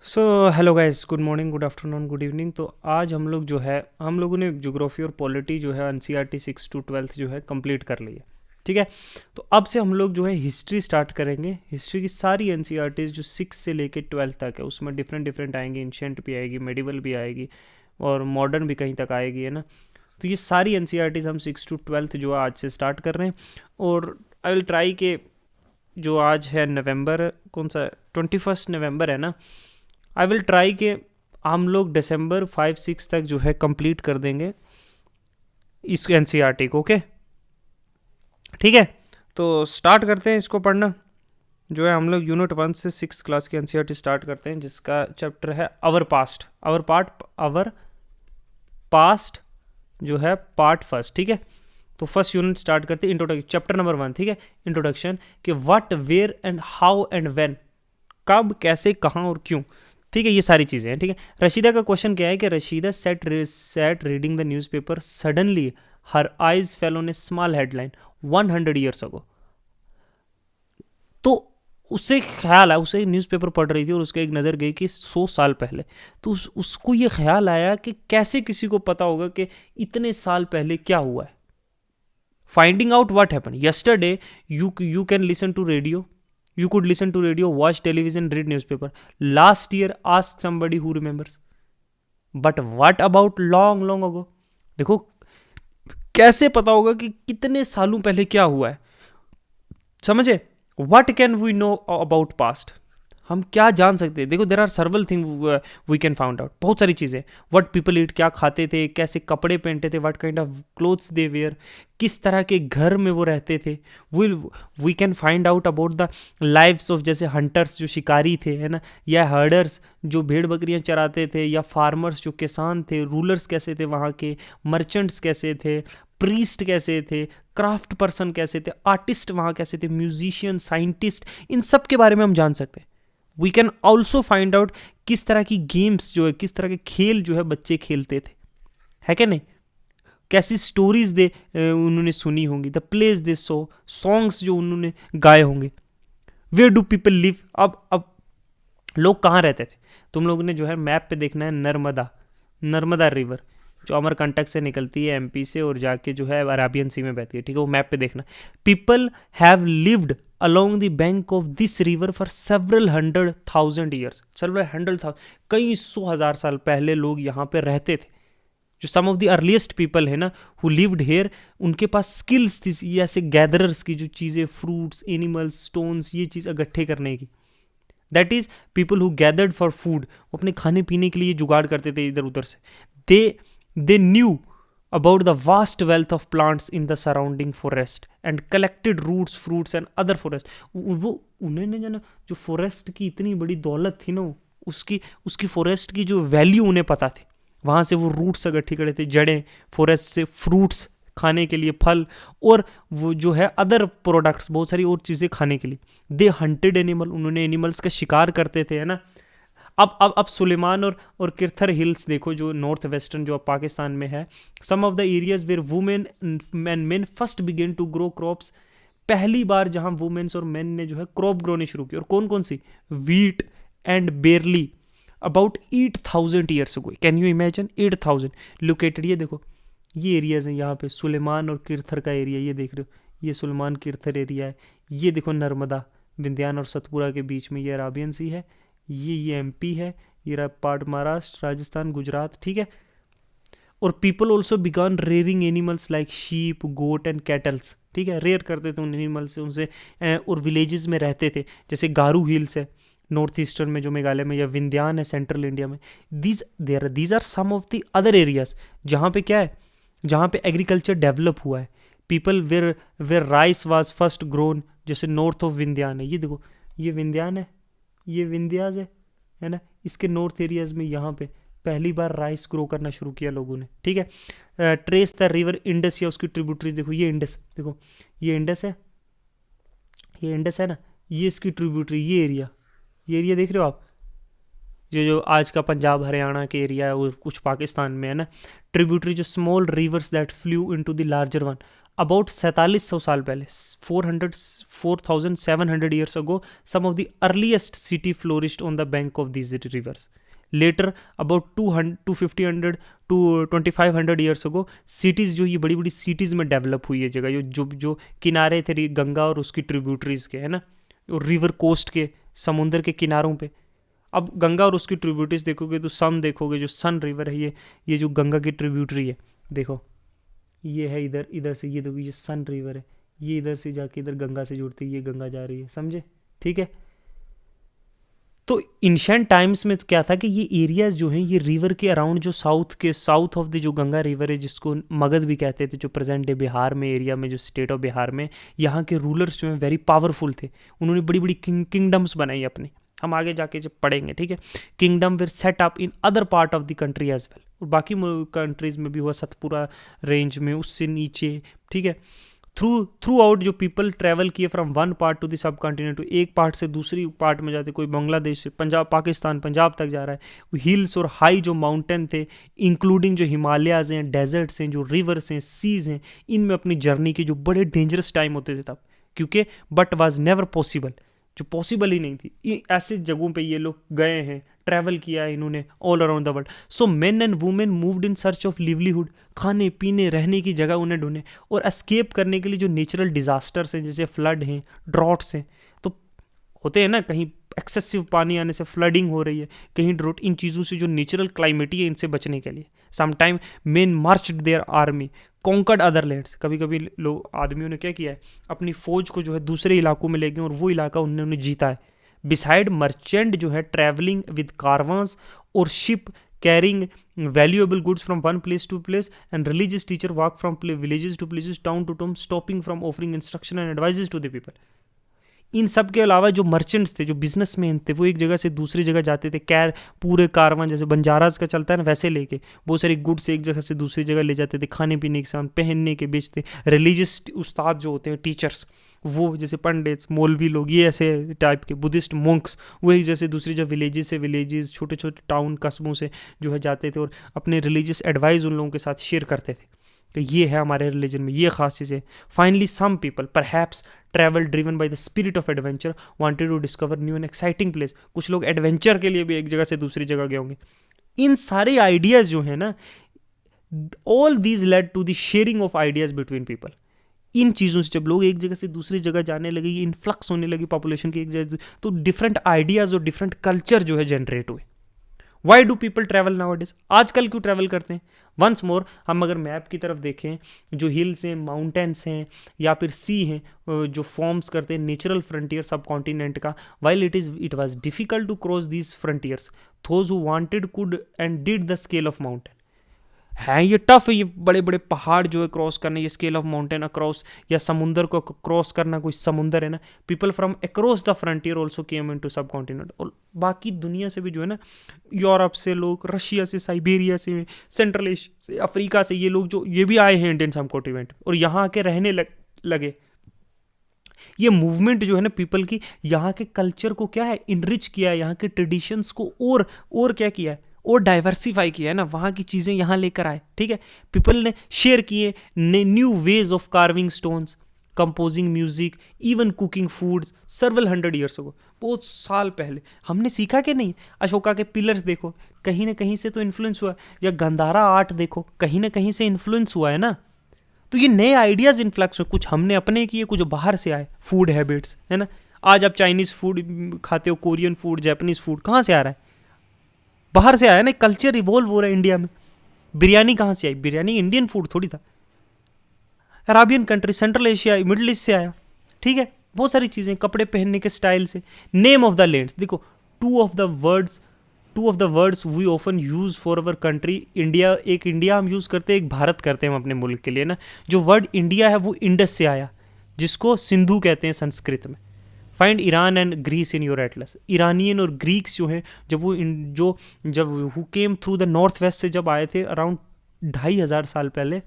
So hello guys, good morning, good afternoon, good evening. तो आज हम लोग जो है हम लोगों ने ज्योग्राफी और पॉलिटी जो है एनसीईआरटी 6 to 12 जो है कंप्लीट कर ली है। ठीक है। तो अब से हम लोग जो है हिस्ट्री स्टार्ट करेंगे। हिस्ट्री की सारी एनसीईआरटीज जो 6 से लेके 12 तक है उसमें डिफरेंट डिफरेंट आएंगी। एंशंट भी आएगी, मेडिवल भी आएगी और मॉडर्न भी कहीं तक आएगी, है ना। तो ये सारी एनसीईआरटीज हम 6 to 12 जो है आज से स्टार्ट कर रहे हैं। और आई विल ट्राई के जो आज है नवंबर, कौन सा 21 नवंबर है ना। आई विल ट्राई कि हम लोग दिसंबर 5-6 तक जो है कंप्लीट कर देंगे इस एनसीईआरटी को। ओके, ठीक है। तो स्टार्ट करते हैं इसको पढ़ना। जो है हम लोग यूनिट 1 से 6 क्लास की एनसीईआरटी स्टार्ट करते हैं, जिसका चैप्टर है अवर पास्ट, अवर पास्ट जो है पार्ट फर्स्ट। ठीक है। तो फर्स्ट यूनिट स्टार्ट करते हैं, इंट्रोडक्शन, चैप्टर नंबर 1। ठीक है, इंट्रोडक्शन कि what, where and how and when, कब, कैसे, कहाँ और क्यों। ठीक है, ये सारी चीज़ें हैं। ठीक है। रशीदा का क्वेश्चन क्या है कि Rashida SAT reading the newspaper, suddenly her eyes fell on A small headline 100 years ago. तो उससे ख्याल आया, उसे न्यूज़पेपर पढ़ रही थी और उसके एक नज़र गई कि 100 साल पहले। तो उसको ये ख्याल आया कि कैसे किसी को पता होगा कि इतने साल पहले क्या हुआ है। Finding out what happen yesterday, you can listen to radio, you could listen to radio, watch television, read newspaper. Last year, ask somebody who remembers. But what about long ago? देखो, कैसे पता होगा कि कितने सालों पहले क्या हुआ है। समझे? What can we know about past? हम क्या जान सकते हैं। देखो, there are several thing we can found out, बहुत सारी चीज़ें। व्हाट पीपल ईट, क्या खाते थे, कैसे कपड़े पहनते थे, what kind of clothes they wear, किस तरह के घर में वो रहते थे। We can find out about the lives of, जैसे हंटर्स जो शिकारी थे, है ना, या हर्डर्स जो भेड़ बकरियां चराते थे, या फार्मर्स जो किसान थे, रूलर्स कैसे थे वहाँ के, मर्चेंट्स कैसे थे, प्रीस्ट कैसे थे, क्राफ्ट पर्सन कैसे थे, आर्टिस्ट वहाँ कैसे थे, म्यूजिशियन, साइंटिस्ट, इन सब के बारे में हम जान सकते हैं। We can also find out किस तरह की गेम्स जो है, किस तरह के खेल जो है बच्चे खेलते थे, है क्या नहीं। कैसी स्टोरीज दे उन्होंने सुनी होंगी, the place they so, songs जो उन्होंने गाए होंगे। वेयर डू पीपल लिव, अब लोग कहाँ रहते थे। तुम लोगों ने जो है मैप पे देखना है नर्मदा रिवर जो अमरकंटक से निकलती है एमपी से और जाके जो है अराबियन सी में बहती है। ठीक है, वो मैप पे देखना। People have lived along the bank of this river for several 100,000 years, कई 100,000 साल पहले लोग यहाँ पे रहते थे। जो सम ऑफ द अर्लीस्ट पीपल है ना हु लिव्ड हेयर, उनके पास स्किल्स थी जैसे गैदरर्स की, जो चीज़ें, फ्रूट्स, एनिमल्स, स्टोन्स, ये चीज़ इकट्ठे करने की। That is people who gathered for food, वो अपने खाने पीने के लिए जुगाड़ करते थे इधर उधर से। They knew about the vast wealth of plants in the surrounding forest and collected roots, fruits and other forest। वो उन्होंने जो ना, जो फॉरेस्ट की इतनी बड़ी दौलत थी ना, उसकी फॉरेस्ट की जो वैल्यू उन्हें पता थी। वहाँ से वो रूट्स इकट्ठी करे थे, जड़ें, फॉरेस्ट से फ्रूट्स खाने के लिए, फल, और वो जो है अदर प्रोडक्ट्स, बहुत सारी और चीज़ें खाने के लिए। दे हंटेड एनिमल, उन्होंने एनिमल्स का शिकार करते थे, है ना। अब सुलेमान और किरथर हिल्स देखो, जो नॉर्थ वेस्टर्न जो अब पाकिस्तान में है। Some of the areas where women and men first begin to grow crops, पहली बार जहां वुमेन्स और मेन ने जो है क्रॉप ग्रोनी शुरू की। और कौन कौन सी, wheat and barley, about 8,000 years ago. Can you imagine, 8,000 located. ये देखो, ये एरियाज हैं यहाँ पे, सुलेमान और किरथर का एरिया, ये देख रहे हो, ये सुलेमान किरथर एरिया है। ये देखो नर्मदा, विंध्यान और सतपुरा के बीच में ये अराबियन सी है। ये एमपी है, ये रहा पार्ट महाराष्ट्र, राजस्थान, गुजरात। ठीक है। और people also began rearing animals like sheep, goat and cattles. ठीक है, रेयर करते थे उन एनिमल्स से, उनसे और विलेजेस में रहते थे। जैसे गारू हिल्स है नॉर्थ ईस्टर्न में जो मेघालय में, या विंध्यान है सेंट्रल इंडिया में। These are some of the other areas जहाँ पे क्या है, जहाँ पे एग्रीकल्चर डेवलप हुआ है। People were rice was first grown, जैसे नॉर्थ ऑफ विंध्यान है। ये देखो, ये विंध्यान है, ये विंध्याज है ना। इसके नॉर्थ एरियाज में यहाँ पे पहली बार राइस ग्रो करना शुरू किया लोगों ने। ठीक है। ट्रेस द रिवर इंडस, या उसकी ट्रिब्यूटरीज देखो, ये इंडस, देखो ये इंडस है, ये इंडस है ना, ये इसकी ट्रिब्यूटरी, ये एरिया देख रहे हो आप, जो आज का पंजाब हरियाणा के एरिया है और कुछ पाकिस्तान में, है ना। ट्रिब्यूटरी जो small rivers that flow into the larger one. About 4700 साल पहले, 4700 years ago, some of the earliest city flourished on the bank of these rivers. Later about 250 to 2500 years ago, cities जो ये बड़ी बड़ी सिटीज़ में develop हुई है जगह, जो किनारे थे गंगा और उसकी ट्रिब्यूटरीज के, है ना, और रिवर कोस्ट के, समुंदर के किनारों पे. अब गंगा और उसकी ट्रिब्यूटरीज देखोगे तो सम देखोगे, जो सन रिवर है ये जो गंगा की ट्रिब्यूटरी है, देखो ये है इधर से, ये देखो ये सन रिवर है, ये इधर से जाके इधर गंगा से जुड़ती है, ये गंगा जा रही है, समझे, ठीक है. तो इंशेंट टाइम्स में तो क्या था कि ये एरियाज जो हैं ये रिवर के अराउंड, जो साउथ ऑफ द जो गंगा रिवर है, जिसको मगध भी कहते थे, जो प्रेजेंट डे बिहार में एरिया में, जो स्टेट ऑफ बिहार में, यहाँ के रूलर्स जो हैं वेरी पावरफुल थे. उन्होंने बड़ी बड़ी किंगडम्स बनाई अपने, हम आगे जाके जब पढ़ेंगे, ठीक है. Kingdom were set up in other part of the country as well, और बाकी कंट्रीज में भी हुआ, सतपुरा रेंज में, उससे नीचे, ठीक है. थ्रू आउट जो पीपल ट्रैवल किए from one part two the sub continent, एक पार्ट से दूसरी पार्ट में जाते, कोई बांग्लादेश से पंजाब, पाकिस्तान, पंजाब तक जा रहा है. हिल्स और हाई जो माउंटेन थे, इंक्लूडिंग जो हिमालयाज हैं, डेजर्ट्स हैं, जो रिवर्स हैं, सीज हैं, इनमें अपनी जर्नी के जो बड़े डेंजरस टाइम होते थे तब, क्योंकि बट वाज नेवर पॉसिबल, जो पॉसिबल ही नहीं थी. ऐसे जगहों पे ये लोग गए हैं, ट्रैवल किया है इन्होंने all around the world. So main and women moved in search of livelihood, खाने पीने रहने की जगह उन्हें ढूंढे, और एस्केप करने के लिए जो नेचुरल डिजास्टर्स हैं, जैसे फ्लड हैं, ड्रॉट्स हैं, तो होते हैं ना, कहीं एक्सेसिव पानी आने से फ्लडिंग हो रही है, कहीं ड्रॉट, इन चीज़ों से जो नेचुरल क्लाइमेटी है इनसे बचने के लिए sometime men marched their army, conquered other lands. कभी कभी लोग, आदमियों ने क्या किया है, अपनी फौज को जो है दूसरे इलाकों में ले गए और वो इलाका उन्होंने जीता है. बिसाइड मर्चेंट जो है ट्रैवलिंग विद कारवांस और ship carrying valuable goods from one place to place, and religious teacher walk from villages to places, town to town, stopping from offering instruction and advices to the people. इन सब के अलावा जो merchants थे, जो businessman थे, वो एक जगह से दूसरी जगह जाते थे, पूरे कारवां जैसे बंजाराज का चलता है ना, वैसे लेके बहुत सारी गुड्स एक जगह से दूसरी जगह ले जाते थे, खाने पीने के सामान, पहनने के बेचते. रिलीजियस उस्ताद जो होते हैं, टीचर्स, वो जैसे पंडित्स, मौलवी लोग, ये ऐसे टाइप के बुद्धिस्ट मोंक्स, वो एक जैसे दूसरी जगह विलेजेस से विलेजेस, छोटे छोटे टाउन कस्बों से जो है जाते थे और अपने रिलीजियस एडवाइस उन लोगों के साथ शेयर करते थे कि ये है हमारे रिलीजन में, ये खास चीज़ें. Finally some people perhaps travel driven by the spirit of adventure wanted to discover new and exciting place. कुछ लोग एडवेंचर के लिए भी एक जगह से दूसरी जगह गए होंगे. इन सारे आइडियाज़ जो है ना, all these led to the sharing of ideas between people. इन चीज़ों से जब लोग एक जगह से दूसरी जगह जाने लगे, ये इन्फ्लक्स होने लगी पॉपुलेशन की एक जगह, तो डिफरेंट आइडियाज़ और डिफरेंट कल्चर जो है जनरेट हुए. Why do people travel now days, आजकल क्यों ट्रैवल करते हैं. वंस मोर हम अगर मैप की तरफ देखें, जो हिल्स हैं, माउंटेन्स हैं, या फिर सी हैं, जो फॉर्म्स करते हैं नेचुरल फ्रंटियर सब कॉन्टिनेंट का, while it was difficult to cross these frontiers, those who wanted could and did the scale of mountain. है ये टफ है, ये बड़े बड़े पहाड़ जो है क्रॉस करना, ये स्केल ऑफ माउंटेन अक्रॉस, या समुंदर को क्रॉस करना, कोई समुंदर है ना. People from across the frontier also came into subcontinent, और बाकी दुनिया से भी जो है ना, यूरोप से लोग, रशिया से, साइबेरिया से, सेंट्रल एशिया से, अफ्रीका से, ये लोग जो ये भी आए हैं इंडियन सब कॉन्टिनेंट और यहाँ आके रहने लगे. ये मूवमेंट जो है ना पीपल की, यहाँ के कल्चर को क्या है, इनरिच किया है, यहाँ के ट्रेडिशंस को और क्या किया है, और डाइवर्सिफाई किया है ना, वहाँ की चीज़ें यहाँ लेकर आए. ठीक है, पीपल ने शेयर किए new ways of carving stones, composing music, even cooking foods सर्वल 100 years ago, बहुत साल पहले. हमने सीखा कि नहीं. अशोका के पिलर्स देखो, कहीं ना कहीं से तो इन्फ्लुएंस हुआ, या गंधारा आर्ट देखो, कहीं ना कहीं से इन्फ्लुएंस हुआ है ना. तो ये नए आइडियाज़ इन्फ्लक्स हुए, कुछ हमने अपने किए, कुछ बाहर से आए. फूड हैबिट्स है ना, आज आप चाइनीज़ फूड खाते हो, कोरियन फूड, जापानीज़ फूड, कहाँ से आ रहा है, बाहर से आया ना. कल्चर इवॉल्व हो रहा है इंडिया में. बिरयानी कहाँ से आई, बिरयानी इंडियन फूड थोड़ी था, Arabian country, central Asia, middle east से आया. ठीक है, बहुत सारी चीज़ें, कपड़े पहनने के स्टाइल से. नेम ऑफ द लैंड्स देखो, two of the words we often use for our country. India, एक इंडिया हम यूज़ करते हैं, एक भारत करते हैं हम अपने मुल्क के लिए ना. जो वर्ड इंडिया है वो इंडस से आया, जिसको सिंधु कहते हैं संस्कृत में. Find Iran and Greece in your atlas. Iranian और ग्रीक्स जो हैं, जब who came through the north west से जब आए थे अराउंड 2500 साल पहले,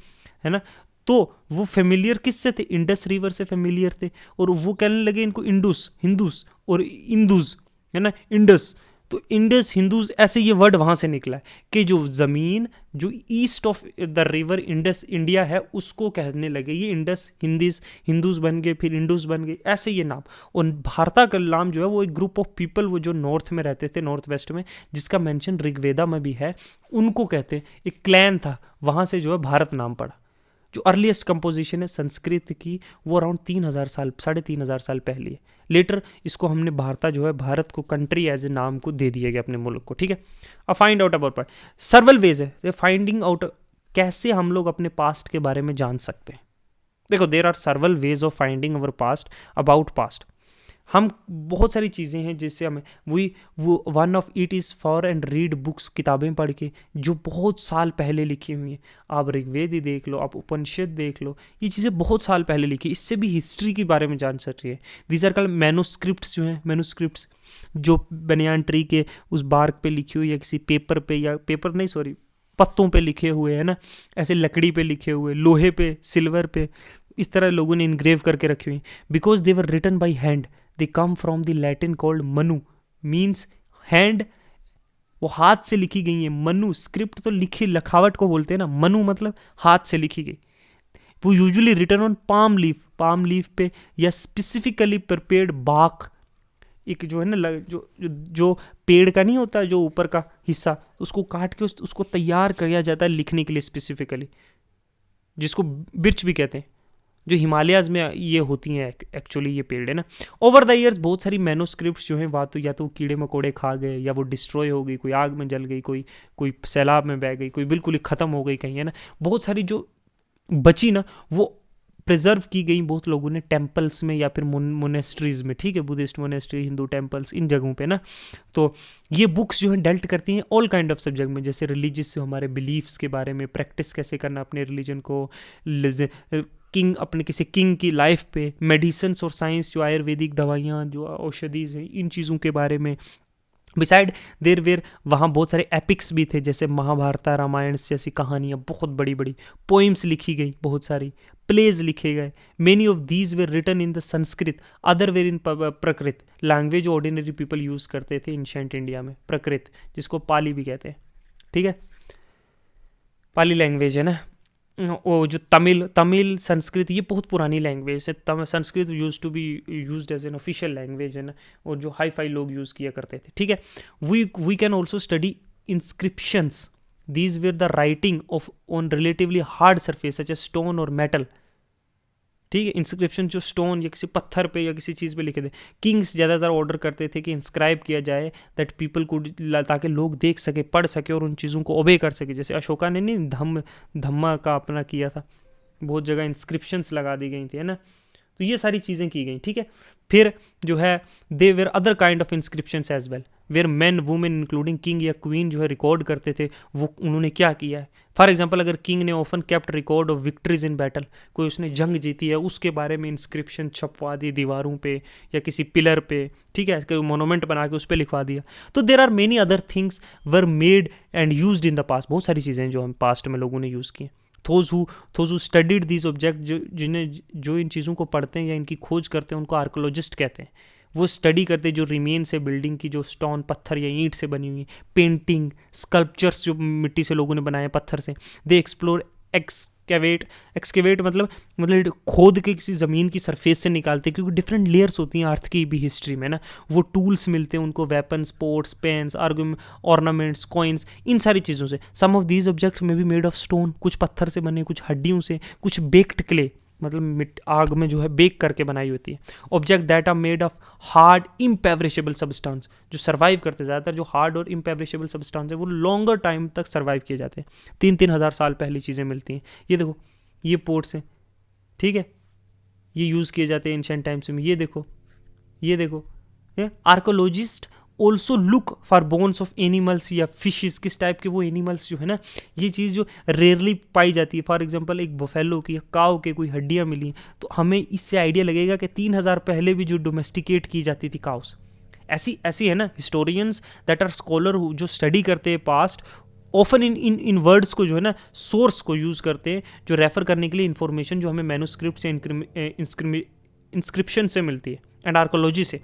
है ना, तो वो फेमिलियर किससे थे, इंडस रिवर से फेमिलियर थे. और वो कहने लगे इनको इंडूस, हिंदूस और इंदूस, है ना, इंडस, तो इंडस हिंदूज, ऐसे ये वर्ड वहाँ से निकला है कि जो ज़मीन जो east of the river Indus India है उसको कहने लगे ये इंडस हिंदूज बन गए, फिर इंडूस बन गए, ऐसे ये नाम। और भारता का नाम जो है वो एक ग्रुप ऑफ पीपल वो जो नॉर्थ में रहते थे, नॉर्थ वेस्ट में, जिसका मेंशन ऋग्वेदा में भी है, उनको कहते हैं। एक क्लैन था, वहाँ से जो है भारत नाम पड़ा। जो अर्लीस्ट कंपोजिशन है संस्कृत की वो अराउंड 3,000 साल 3,500 साल पहले है। लेटर इसको हमने भारत को कंट्री एज ए नाम को दे दिया गया अपने मुल्क को, ठीक है। अब find out about past, several ways है फाइंडिंग आउट कैसे हम लोग अपने पास्ट के बारे में जान सकते हैं। देखो there are several ways of finding our past about past. हम बहुत सारी चीज़ें हैं जिससे हमें वो one of it is for and read books, किताबें पढ़ के जो बहुत साल पहले लिखी हुई हैं। आप ऋग्वेद ही देख लो, आप उपनिषद देख लो, ये चीज़ें बहुत साल पहले लिखी, इससे भी हिस्ट्री के बारे में जान सकती है। दीज आर कॉल्ड मैनूस्क्रिप्ट्स, जो हैं मैनूस्क्रिप्ट्स जो बनियान ट्री के उस बार्क पे लिखी हुई या किसी पेपर पे, या पेपर नहीं सॉरी पत्तों पे लिखे हुए है ना, ऐसे लकड़ी पे लिखे हुए, लोहे पे, सिल्वर पे, इस तरह लोगों ने इनग्रेव करके रखी हुई। Because they were written by hand, they come from the Latin called manu, means hand, वो हाथ से लिखी गई है। मनु स्क्रिप्ट तो लिखी लिखावट को बोलते हैं ना, मनु मतलब हाथ से लिखी गई। वो usually written on palm leaf पे, या स्पेसिफिकली प्रिपेयर्ड बाक, एक जो है ना जो पेड़ का नहीं होता जो ऊपर का हिस्सा, उसको काट के उसको तैयार किया जाता है लिखने के लिए स्पेसिफिकली, जिसको बिर्च भी कहते हैं, जो हिमालयाज में ये होती हैं एक्चुअली ये पेड़ है ना। ओवर द ईयर्स बहुत सारी मैनोस्क्रिप्ट्स जो हैं या तो कीड़े मकोड़े खा गए, या वो डिस्ट्रॉय हो गई, कोई आग में जल गई, कोई सैलाब में बह गई, कोई बिल्कुल ही ख़त्म हो गई कहीं, है ना। बहुत सारी जो बची ना वो प्रिजर्व की गई बहुत लोगों ने टेम्पल्स में या फिर मोनेस्ट्रीज में, ठीक है, बुद्धिस्ट मोनेस्ट्री, हिंदू टेम्पल्स, इन जगहों पे ना। तो ये बुक्स जो है डेल्ट करती हैं ऑल काइंड ऑफ सब्जेक्ट में, जैसे रिलीजियस से हमारे बिलीफ्स के बारे में, प्रैक्टिस कैसे करना अपने रिलीजन को, किंग अपने किसी किंग की लाइफ पे, मेडिसिन्स और साइंस जो आयुर्वेदिक दवाइयाँ जो औषधीज हैं, इन चीज़ों के बारे में। बिसाइड देर वेर वहाँ बहुत सारे एपिक्स भी थे, जैसे महाभारत रामायण जैसी कहानियाँ, बहुत बड़ी बड़ी पोइम्स लिखी गई, बहुत सारी प्लेज लिखे गए। Many of these were written in the Sanskrit, other were in Prakrit, language ordinary people use करते थे एंशिएंट इंडिया में, प्रकृत जिसको पाली भी कहते हैं, ठीक है, पाली लैंग्वेज है ना। वो जो तमिल संस्कृत, ये बहुत पुरानी लैंग्वेज है। Sanskrit use to be used as an official language है ना, और जो हाई फाई लोग यूज़ किया करते थे, ठीक है। We can also study inscriptions, these were the writing of on relatively hard surface such a stone और मेटल, ठीक है। इंस्क्रिप्शन जो स्टोन या किसी पत्थर पे या किसी चीज़ पे लिखे थे। किंग्स ज़्यादातर ऑर्डर करते थे कि इंस्क्राइब किया जाए, दैट पीपल को, ताकि लोग देख सके, पढ़ सके और उन चीज़ों को ओबे कर सके। जैसे अशोका ने नहीं धम्मा का अपना किया था, बहुत जगह इंस्क्रिप्शंस लगा दी गई थी, है ना। तो ये सारी चीज़ें की गई, ठीक है। फिर जो है they were other kind of inscriptions as well, were man women including king या क्वीन जो है रिकॉर्ड करते थे वो उन्होंने क्या किया है। फॉर एग्जांपल अगर किंग ने often kept record of victories in battle, कोई उसने जंग जीती है उसके बारे में इंस्क्रिप्शन छपवा दी दीवारों पे या किसी पिलर पे, ठीक है, कोई मोनूमेंट बना के उस पर लिखवा दिया। तो there are many other things were made and used in the past, बहुत सारी चीज़ें जो हम पास्ट में लोगों ने यूज़ की हैं। those who studied these object, जो इन चीज़ों को पढ़ते हैं या इनकी खोज करते हैं उनको आर्कोलॉजिस्ट कहते हैं। वो स्टडी करते हैं जो रिमेन्स है बिल्डिंग की, जो स्टोन पत्थर या ईंट से बनी हुई, पेंटिंग, स्कल्पचर्स जो मिट्टी से लोगों ने बनाए पत्थर से। दे एक्सप्लोर एक्सकेवेट मतलब खोद के किसी ज़मीन की सरफेस से निकालते हैं, क्योंकि डिफरेंट लेयर्स होती हैं अर्थ की भी हिस्ट्री में ना। वो टूल्स मिलते हैं उनको, weapons, pots, pans, ornaments, coins, इन सारी चीज़ों से। Some of these object may be made of stone, कुछ पत्थर से बने, कुछ हड्डियों से, कुछ बेक्ड क्ले मतलब आग में जो है बेक करके बनाई होती है। Object that are made of hard imperishable substance, जो सर्वाइव करते, ज़्यादातर जो हार्ड और इम्पेवरेशेबल सब्सटेंस है वो लॉन्गर टाइम तक सर्वाइव किए जाते हैं। 3,000 साल पहले चीज़ें मिलती हैं। ये देखो, ये पोर्ट्स हैं, ठीक है, ये यूज़ किए जाते हैं एंशिएंट टाइम्स में। ये देखो archaeologist also look for bones of animals या फिशेस, किस टाइप के वो एनिमल्स जो है ना, ये चीज़ जो रेयरली पाई जाती है। फॉर एग्जांपल एक बफेलो की या काऊ के कोई हड्डियाँ मिली तो हमें इससे आइडिया लगेगा कि 3,000 पहले भी जो डोमेस्टिकेट की जाती थी काउस, ऐसी है ना। हिस्टोरियंस दैट आर स्कॉलर जो स्टडी करते हैं पास्ट, ऑफन इन वर्ड्स को जो है ना सोर्स को यूज़ करते हैं जो रेफर करने के लिए इंफॉर्मेशन जो हमें मैन्यूस्क्रिप्ट से इंस्क्रिप्शन से मिलती है एंड आर्कोलॉजी से।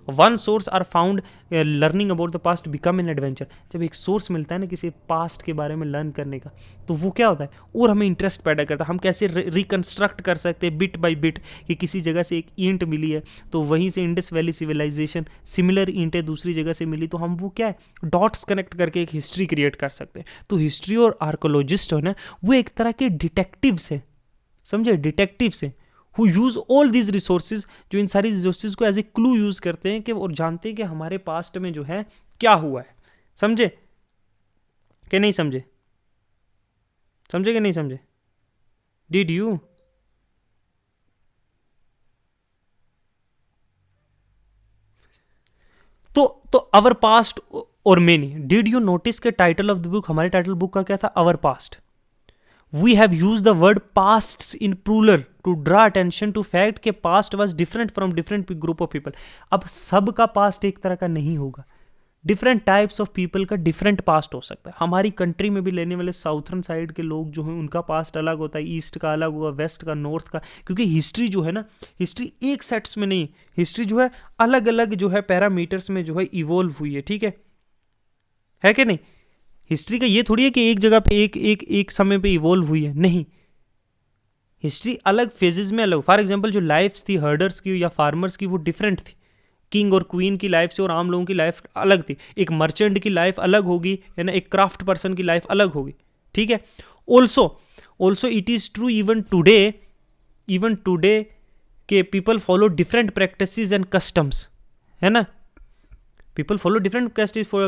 One source are found learning about the past become an adventure. जब एक सोर्स मिलता है ना किसी पास्ट के बारे में लर्न करने का, तो वो क्या होता है, और हमें इंटरेस्ट पैदा करता है। हम कैसे रिकन्स्ट्रक्ट कर सकते हैं बिट बाई बिट, कि किसी जगह से एक ईंट मिली है तो वहीं से इंडस वैली सिविलाइजेशन, सिमिलर ईंटें दूसरी जगह से मिली, तो हम वो क्या है डॉट्स कनेक्ट करके एक हिस्ट्री क्रिएट कर सकते हैं। तो हिस्ट्री और आर्कोलॉजिस्ट है ना, वो एक तरह के डिटेक्टिव्स हैं, समझे, डिटेक्टिव्स हैं, who use all these resources, जो इन सारी रिसोर्सेज को एज ए क्लू यूज करते हैं कि और जानते हैं कि हमारे पास्ट में जो है क्या हुआ है। समझे कि नहीं समझे? समझे कि नहीं समझे? Did you? तो अवर पास्ट और मेनी, डिड यू नोटिस के टाइटल ऑफ द बुक, हमारे टाइटल बुक का क्या था, अवर past. We have used the word pasts in plural to draw attention to fact कि past was different from different group of people। अब सबका past एक तरह का नहीं होगा, डिफरेंट टाइप्स ऑफ पीपल का डिफरेंट पास्ट हो सकता है। हमारी कंट्री में भी लेने वाले साउथर्न साइड के लोग जो हैं उनका पास्ट अलग होता है, ईस्ट का अलग होगा, वेस्ट का, नॉर्थ का, क्योंकि हिस्ट्री जो है ना, हिस्ट्री एक सेट्स में नहीं, हिस्ट्री जो है अलग अलग जो है पैरामीटर्स में जो है इवोल्व हुई है, ठीक है कि नहीं? हिस्ट्री का ये थोड़ी है कि एक जगह पे एक समय पे इवोल्व हुई है, नहीं, हिस्ट्री अलग फेजेस में अलग। फॉर एग्जांपल जो लाइफ्स थी हर्डर्स की या फार्मर्स की वो डिफरेंट थी, किंग और क्वीन की लाइफ से और आम लोगों की लाइफ अलग थी। एक मर्चेंट की लाइफ अलग होगी, है ना, एक क्राफ्ट पर्सन की लाइफ अलग होगी, ठीक है। Also it is true even today के people follow different practices and customs, है ना, पीपल फॉलो डिफरेंट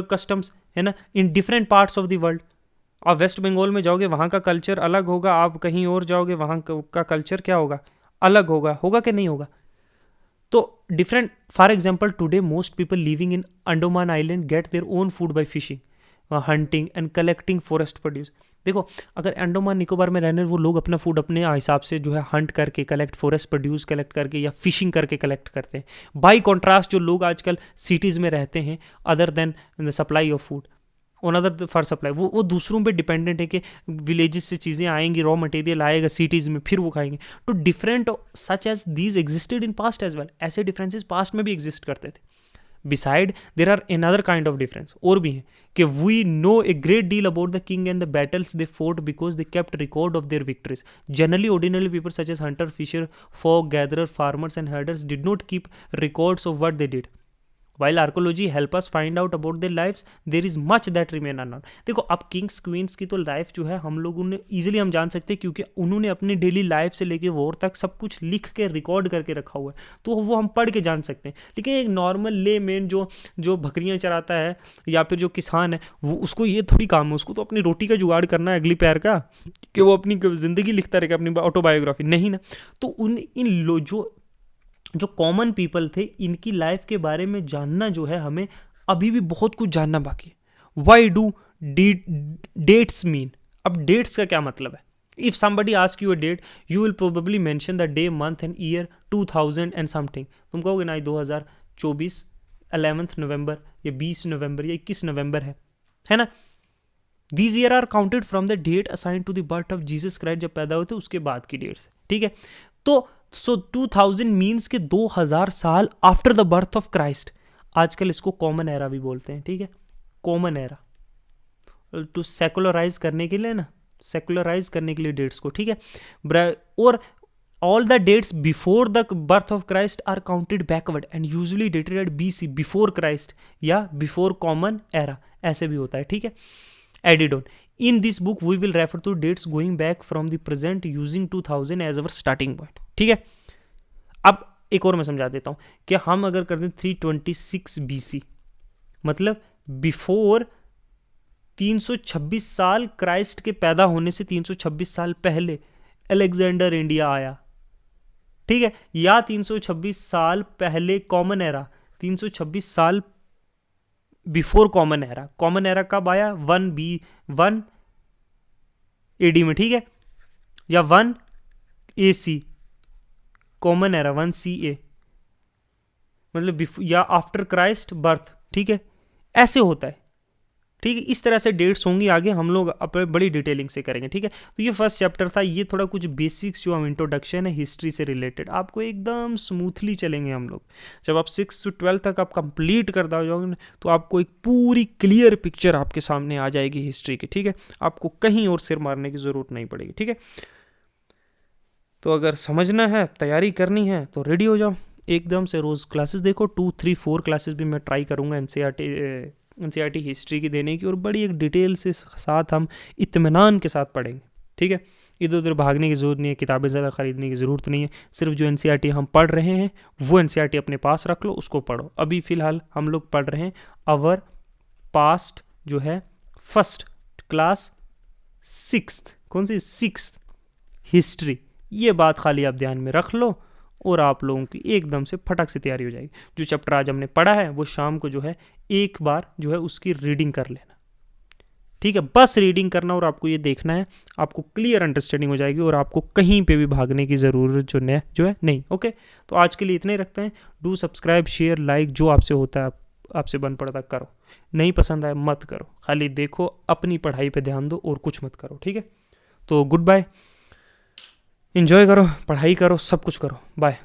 कस्टम्स, है ना, in different parts of the world. आप वेस्ट बंगाल में जाओगे वहाँ का कल्चर अलग होगा, आप कहीं और जाओगे वहाँ का कल्चर क्या होगा, अलग होगा कि नहीं होगा। तो different, for example today most people living in Andaman island get their own food by fishing, hunting and collecting forest produce. देखो अगर अंडोमान निकोबार में रहने वो लोग अपना फूड अपने हिसाब से जो है हंट करके कलेक्ट, फॉरेस्ट प्रोड्यूस कलेक्ट करके या फिशिंग करके कलेक्ट करते हैं। बाई कॉन्ट्रास्ट जो लोग आजकल सिटीज़ में रहते हैं, other than the supply of food on other for supply, वो दूसरों पे डिपेंडेंट है कि विलेजेस से चीज़ें आएंगी, रॉ मटेरियल आएगा सिटीज़ में, फिर वो खाएंगे। तो different such as these existed in past as well, ऐसे डिफरेंसेस पास्ट में भी एग्जिस्ट करते थे। Beside there are another kind of difference, और भी है कि we know a great deal about the king and the battles they fought because they kept record of their victories. Generally ordinary people such as hunter, fisher, folk gatherer, farmers and herders did not keep records of what they did. While archaeology help us find out about their lives, there is much that remain unknown। देखो अब Kings queen's की तो life जो है हम लोगों ने easily हम जान सकते हैं, क्योंकि उन्होंने अपनी डेली लाइफ से लेके वॉर तक सब कुछ लिख के रिकॉर्ड करके रखा हुआ है, तो वो हम पढ़ के जान सकते हैं। लेकिन एक नॉर्मल ले मैन जो बकरियां चराता है या फिर जो किसान है, वो उसको ये थोड़ी काम है, उसको तो अपनी रोटी का जुगाड़ करना है अगली पैर का, कि वो अपनी ज़िंदगी लिखता रहेगा, अपनी ऑटोबायोग्राफी नहीं ना। तो जो कॉमन पीपल थे, इनकी लाइफ के बारे में जानना जो है हमें अभी भी बहुत कुछ जानना बाकी है। Why do dates mean? अब डेट्स का क्या मतलब है? If somebody ask you a date, you will probably mention the day, month and year 2000 and something. तुम कहोगे ना 2024 11 नवंबर या 20 नवंबर या 21 नवंबर है ना। These year are counted from the date assign to the birth of Jesus Christ, जब पैदा होते उसके बाद की डेट्स, ठीक है। तो 2000 मीन्स के 2000 साल after the birth of Christ. आजकल इसको कॉमन एरा भी बोलते हैं, ठीक है, कॉमन एरा, टू सेकुलराइज करने के लिए ना, सेकुलराइज करने के लिए डेट्स को, ठीक है। और all the dates before the birth of Christ are counted backward and usually dated at BC, before Christ या बिफोर कॉमन एरा, ऐसे भी होता है, ठीक है। Added on. In this book, we will refer to dates going back from the present using 2000 as our starting point. ठीक है। अब एक और मैं समझा देता हूँ कि हम अगर करते हैं 326 BC, मतलब बिफोर 326 साल क्राइस्ट के पैदा होने से 326 साल पहले अलेक्जेंडर इंडिया आया, ठीक है, या 326 साल पहले कॉमन एरा, 326 साल before common era. Common era कब आया? 1 AD में, ठीक है, या 1 AC, कॉमन एरा 1 CA, मतलब या आफ्टर क्राइस्ट बर्थ, ठीक है, ऐसे होता है। ठीक है। इस तरह से डेट्स होंगी, आगे हम लोग अपने बड़ी डिटेलिंग से करेंगे, ठीक है। तो ये फर्स्ट चैप्टर था, ये थोड़ा कुछ बेसिक्स जो हम इंट्रोडक्शन है हिस्ट्री से रिलेटेड, आपको एकदम स्मूथली चलेंगे हम लोग। जब आप 6 से 12 तक आप कंप्लीट कर जाओगे तो आपको एक पूरी क्लियर पिक्चर आपके सामने आ जाएगी हिस्ट्री की, ठीक है। आपको कहीं और सिर मारने की ज़रूरत नहीं पड़ेगी, ठीक है। तो अगर समझना है, तैयारी करनी है, तो रेडी हो जाओ एकदम से। रोज़ क्लासेस देखो, 2, 3, 4 क्लासेस भी मैं ट्राई करूँगा एनसीईआरटी हिस्ट्री की देने की, और बड़ी एक डिटेल से साथ हम इत्मीनान के साथ पढ़ेंगे, ठीक है। इधर उधर भागने की ज़रूरत नहीं है, किताबें ज़्यादा ख़रीदने की ज़रूरत नहीं है। सिर्फ जो एनसीईआरटी हम पढ़ रहे हैं वो एनसीईआरटी अपने पास रख लो, उसको पढ़ो। अभी फ़िलहाल हम लोग पढ़ रहे हैं आवर पास्ट जो है फर्स्ट क्लास 6th, कौन सी 6th हिस्ट्री। ये बात खाली आप ध्यान में रख लो और आप लोगों की एकदम से फटक से तैयारी हो जाएगी। जो चैप्टर आज हमने पढ़ा है वो शाम को जो है एक बार जो है उसकी रीडिंग कर लेना, ठीक है। बस रीडिंग करना और आपको ये देखना है, आपको क्लियर अंडरस्टैंडिंग हो जाएगी और आपको कहीं पे भी भागने की ज़रूरत जो है नहीं। ओके, तो आज के लिए इतने ही रखते हैं। डू सब्सक्राइब, शेयर, लाइक, जो आपसे होता है आपसे बन पड़ता करो, नहीं पसंद आए मत करो, खाली देखो, अपनी पढ़ाई पे ध्यान दो और कुछ मत करो, ठीक है। तो गुड बाय, एंजॉय करो, पढ़ाई करो, सब कुछ करो, बाय।